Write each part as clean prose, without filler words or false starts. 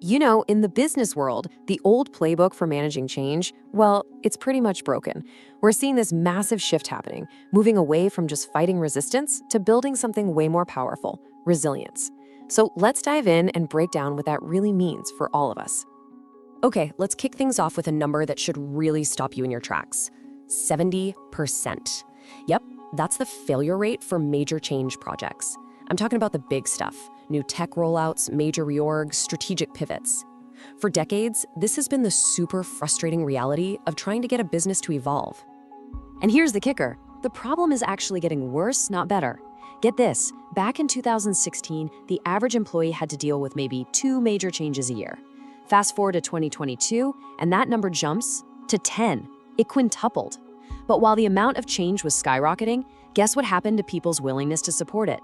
In the business world, the old playbook for managing change, well, it's pretty much broken. We're seeing this massive shift happening, moving away from just fighting resistance to building something way more powerful, resilience. So let's dive in and break down what that really means for all of us. Okay, let's kick things off with a number that should really stop you in your tracks. 70%. Yep, that's the failure rate for major change projects. I'm talking about the big stuff. New tech rollouts, major reorgs, strategic pivots. For decades, this has been the super frustrating reality of trying to get a business to evolve. And here's the kicker. The problem is actually getting worse, not better. Get this, back in 2016, the average employee had to deal with maybe 2 major changes a year. Fast forward to 2022, and that number jumps to 10. It quintupled. But while the amount of change was skyrocketing, guess what happened to people's willingness to support it?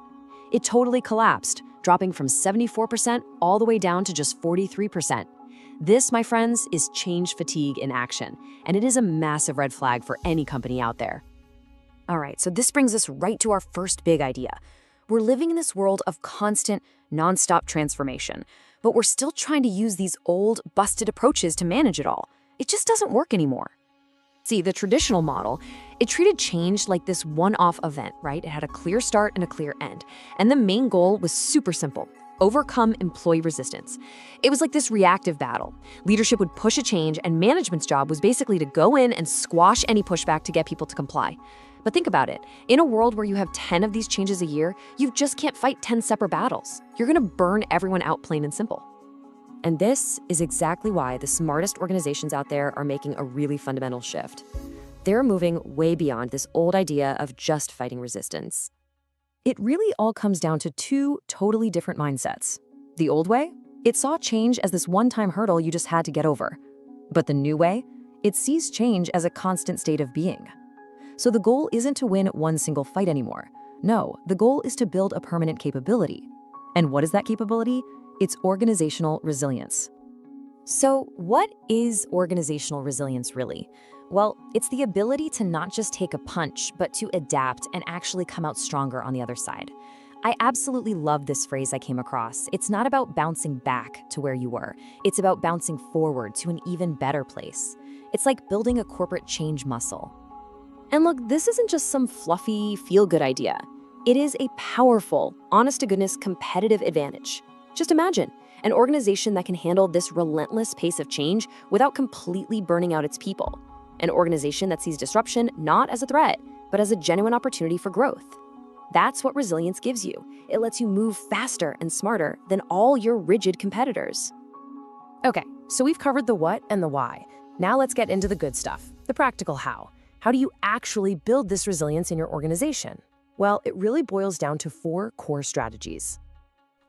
It totally collapsed, dropping from 74% all the way down to just 43%. This, my friends, is change fatigue in action, and it is a massive red flag for any company out there. All right, so this brings us right to our first big idea. We're living in this world of constant, nonstop transformation, but we're still trying to use these old, busted approaches to manage it all. It just doesn't work anymore. See, the traditional model, it treated change like this one-off event, right? It had a clear start and a clear end. And the main goal was super simple: overcome employee resistance. It was like this reactive battle. Leadership would push a change, and management's job was basically to go in and squash any pushback to get people to comply. But think about it. In a world where you have 10 of these changes a year, you just can't fight 10 separate battles. You're gonna burn everyone out, plain and simple. And this is exactly why the smartest organizations out there are making a really fundamental shift. They're moving way beyond this old idea of just fighting resistance. It really all comes down to 2 totally different mindsets. The old way, it saw change as this one-time hurdle you just had to get over. But the new way, it sees change as a constant state of being. So the goal isn't to win one single fight anymore. No, the goal is to build a permanent capability. And what is that capability? It's organizational resilience. So what is organizational resilience really? Well, it's the ability to not just take a punch, but to adapt and actually come out stronger on the other side. I absolutely love this phrase I came across. It's not about bouncing back to where you were. It's about bouncing forward to an even better place. It's like building a corporate change muscle. And look, this isn't just some fluffy, feel-good idea. It is a powerful, honest-to-goodness competitive advantage. Just imagine an organization that can handle this relentless pace of change without completely burning out its people. An organization that sees disruption not as a threat, but as a genuine opportunity for growth. That's what resilience gives you. It lets you move faster and smarter than all your rigid competitors. Okay, so we've covered the what and the why. Now let's get into the good stuff, the practical how. How do you actually build this resilience in your organization? Well, it really boils down to 4 core strategies.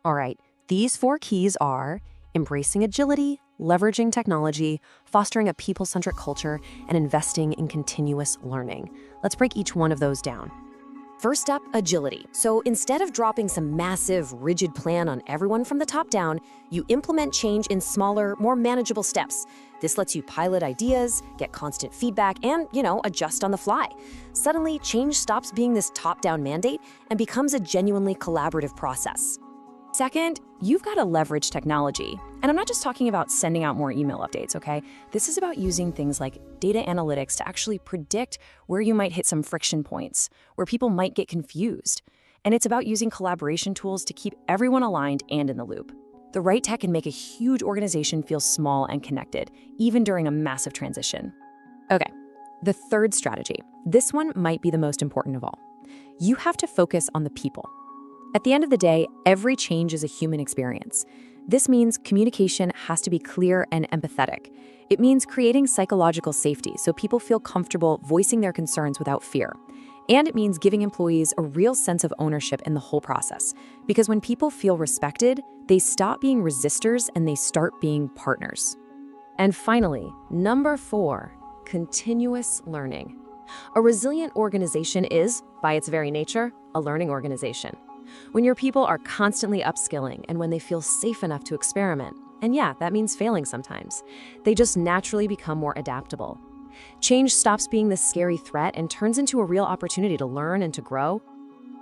All right. These 4 keys are embracing agility, leveraging technology, fostering a people-centric culture, and investing in continuous learning. Let's break each one of those down. First up, agility. So instead of dropping some massive, rigid plan on everyone from the top down, you implement change in smaller, more manageable steps. This lets you pilot ideas, get constant feedback, and, adjust on the fly. Suddenly, change stops being this top-down mandate and becomes a genuinely collaborative process. Second, you've got to leverage technology. And I'm not just talking about sending out more email updates, okay? This is about using things like data analytics to actually predict where you might hit some friction points, where people might get confused. And it's about using collaboration tools to keep everyone aligned and in the loop. The right tech can make a huge organization feel small and connected, even during a massive transition. Okay, the third strategy. This one might be the most important of all. You have to focus on the people. At the end of the day, every change is a human experience. This means communication has to be clear and empathetic. It means creating psychological safety so people feel comfortable voicing their concerns without fear. And it means giving employees a real sense of ownership in the whole process. Because when people feel respected, they stop being resistors and they start being partners. And finally, number 4, continuous learning. A resilient organization is, by its very nature, a learning organization. When your people are constantly upskilling and when they feel safe enough to experiment, and yeah, that means failing sometimes, they just naturally become more adaptable. Change stops being this scary threat and turns into a real opportunity to learn and to grow.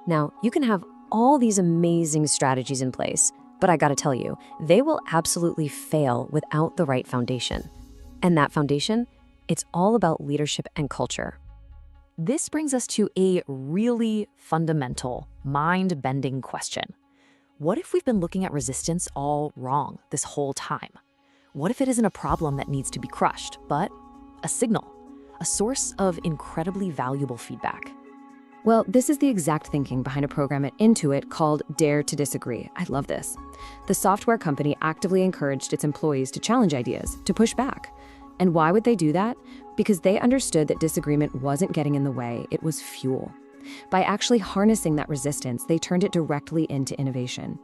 Now, you can have all these amazing strategies in place, But I gotta tell you, they will absolutely fail without the right foundation. And that foundation, it's all about leadership and culture. This brings us to a really fundamental, mind-bending question. What if we've been looking at resistance all wrong this whole time? What if it isn't a problem that needs to be crushed, but a signal, a source of incredibly valuable feedback? Well, this is the exact thinking behind a program at Intuit called Dare to Disagree. I love this. The software company actively encouraged its employees to challenge ideas, to push back. And why would they do that? Because they understood that disagreement wasn't getting in the way, it was fuel. By actually harnessing that resistance, they turned it directly into innovation.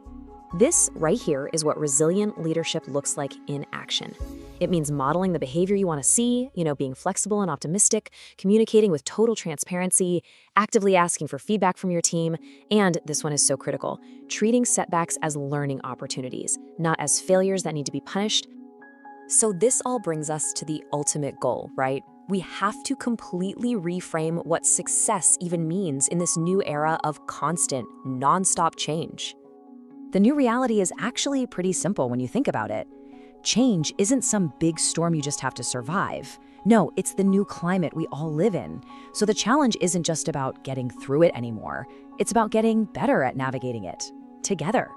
This right here is what resilient leadership looks like in action. It means modeling the behavior you want to see, being flexible and optimistic, communicating with total transparency, actively asking for feedback from your team, and this one is so critical, treating setbacks as learning opportunities, not as failures that need to be punished. So this all brings us to the ultimate goal, right? We have to completely reframe what success even means in this new era of constant, nonstop change. The new reality is actually pretty simple when you think about it. Change isn't some big storm you just have to survive. No, it's the new climate we all live in. So the challenge isn't just about getting through it anymore. It's about getting better at navigating it together.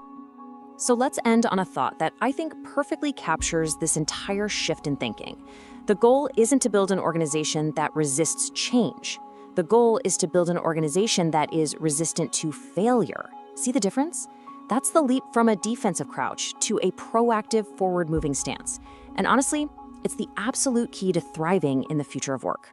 So let's end on a thought that I think perfectly captures this entire shift in thinking. The goal isn't to build an organization that resists change. The goal is to build an organization that is resistant to failure. See the difference? That's the leap from a defensive crouch to a proactive, forward-moving stance. And honestly, it's the absolute key to thriving in the future of work.